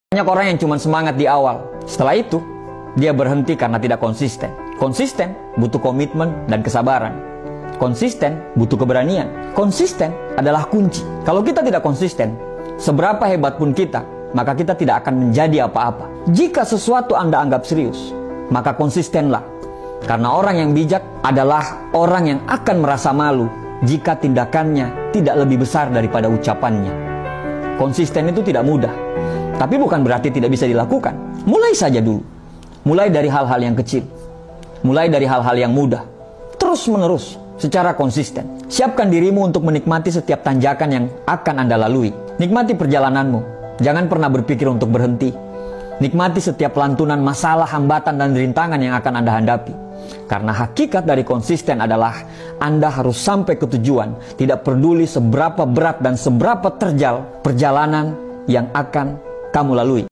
Banyak orang yang cuma semangat di awal. Setelah itu, dia berhenti karena tidak konsisten. Konsisten butuh komitmen dan kesabaran. Konsisten butuh keberanian. Konsisten adalah kunci. Kalau kita tidak konsisten, seberapa hebat pun kita, maka kita tidak akan menjadi apa-apa. Jika sesuatu Anda anggap serius, maka konsistenlah. Karena orang yang bijak adalah orang yang akan merasa malu jika tindakannya tidak lebih besar daripada ucapannya. Konsisten itu tidak mudah, tapi bukan berarti tidak bisa dilakukan. Mulai saja dulu. Mulai dari hal-hal yang kecil. Mulai dari hal-hal yang mudah. Terus menerus, secara konsisten. Siapkan dirimu untuk menikmati setiap tanjakan yang akan Anda lalui. Nikmati perjalananmu. Jangan pernah berpikir untuk berhenti. Nikmati setiap lantunan masalah, hambatan, dan rintangan yang akan Anda hadapi. Karena hakikat dari konsisten adalah Anda harus sampai ke tujuan. Tidak peduli seberapa berat dan seberapa terjal perjalanan yang akan kamu lalui.